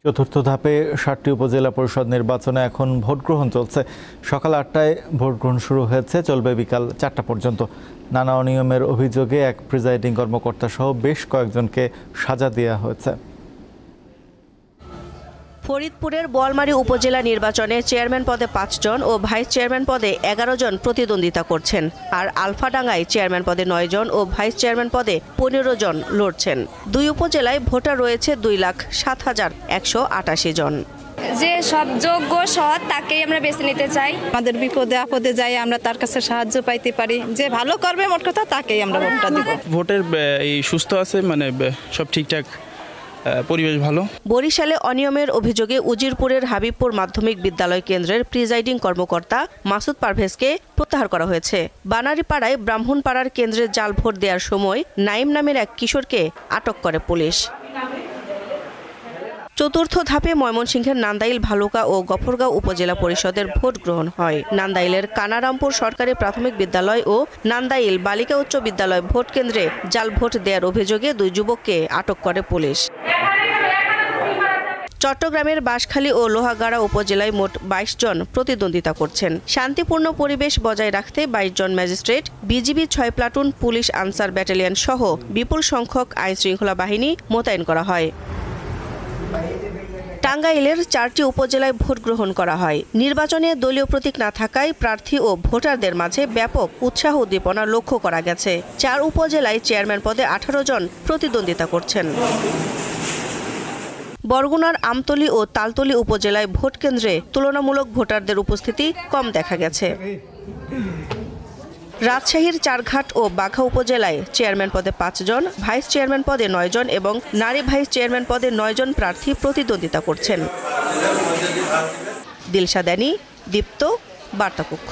চতুর্থ ধাপে ৭টি উপজেলা পরিষদ নির্বাচনে এখন ভোট গ্রহণ চলছে। সকাল ৮টায় ভোট গ্রহণ শুরু হয়েছে, চলবে বিকাল ৪টা পর্যন্ত। নানা অনিয়মের অভিযোগে এক প্রিজাইডিং কর্মকর্তা সহ বেশ কয়েকজনকে সাজা দেওয়া হয়েছে। ফরিদপুরের বোয়ালমারী উপজেলা নির্বাচনে চেয়ারম্যান পদে ৫ জন ও ভাইস চেয়ারম্যান পদে ১১ জন প্রতিদ্বন্দ্বিতা করছেন। আর আলফাডাঙ্গায় চেয়ারম্যান পদে ৯ জন ও ভাইস চেয়ারম্যান পদে ১৫ জন লড়ছেন। দুই উপজেলায় ভোটার রয়েছে ২,০৭,১৮৮ জন। যে সব যোগ্য সৎ তাকেই আমরা বেছে নিতে চাই। আমাদের বিপদে আপদে যাই আমরা তার কাছে সাহায্য পাইতে পারি, যে ভালো করবে মোট কথা তাকেই আমরা ভোটটা দিব। ভোটের এই সুস্থ আছে, মানে সব ঠিকঠাক, পরিবেশ ভালো। বরিশালে অনিয়মের অভিযোগে উজিরপুরের হাবিবপুর মাধ্যমিক বিদ্যালয় কেন্দ্রের প্রিজাইডিং কর্মকর্তা মাসুদ পারভেজকে প্রত্যাহার করা হয়েছে। বানারীপাড়ায় ব্রাহ্মণপাড়ার কেন্দ্রে জাল ভোট দেওয়ার সময় নাইম নামের এক কিশোরকে আটক করে পুলিশ। চতুর্থ ধাপে ময়মনসিংহের নান্দাইল, ভালুকা ও গফরগাঁও উপজেলা পরিষদের ভোট গ্রহণ হয়। নান্দাইলের কানারামপুর সরকারি প্রাথমিক বিদ্যালয় ও নান্দাইল বালিকা উচ্চ বিদ্যালয় ভোট কেন্দ্রে জাল ভোট দেওয়ার অভিযোগে দুই যুবককে আটক করে পুলিশ। চট্টগ্রামের বাঁশখালী ও লোহাগাড়া উপজেলায় মোট ২২ জন প্রতিদ্বন্দ্বিতা করছেন। শান্তিপূর্ণ পরিবেশ বজায় রাখতে ২২ জন magistrate, BGB ৬ platoon, police Ansar battalion সহ বিপুল সংখ্যক আইনশৃঙ্খলা বাহিনী মোতায়েন করা হয়। টাঙ্গাইলের ৪টি উপজেলায় ভোট গ্রহণ করা হয়। নির্বাচনে দলীয় প্রতীক না থাকায় প্রার্থী ও ভোটারদের মাঝে ব্যাপক উৎসাহ উদ্দীপনা লক্ষ্য করা গেছে। ৪ উপজেলায় চেয়ারম্যান পদে ১৮ জন প্রতিদ্বন্দ্বিতা করছেন। বরগুনার আমতলী ও তালতলী উপজেলায় ভোট কেন্দ্রে তুলনামূলক ভোটারদের উপস্থিতি কম দেখা গেছে। রাজশাহীর চারঘাট ও বাঘা উপজেলায় চেয়ারম্যান পদে ৫ জন, ভাইস চেয়ারম্যান পদে ৯ জন এবং নারী ভাইস চেয়ারম্যান পদে ৯ জন প্রার্থী প্রতিদ্বন্দ্বিতা করছেন। দিলশা দানি, দীপ্ত, বার্তাকক্ষ।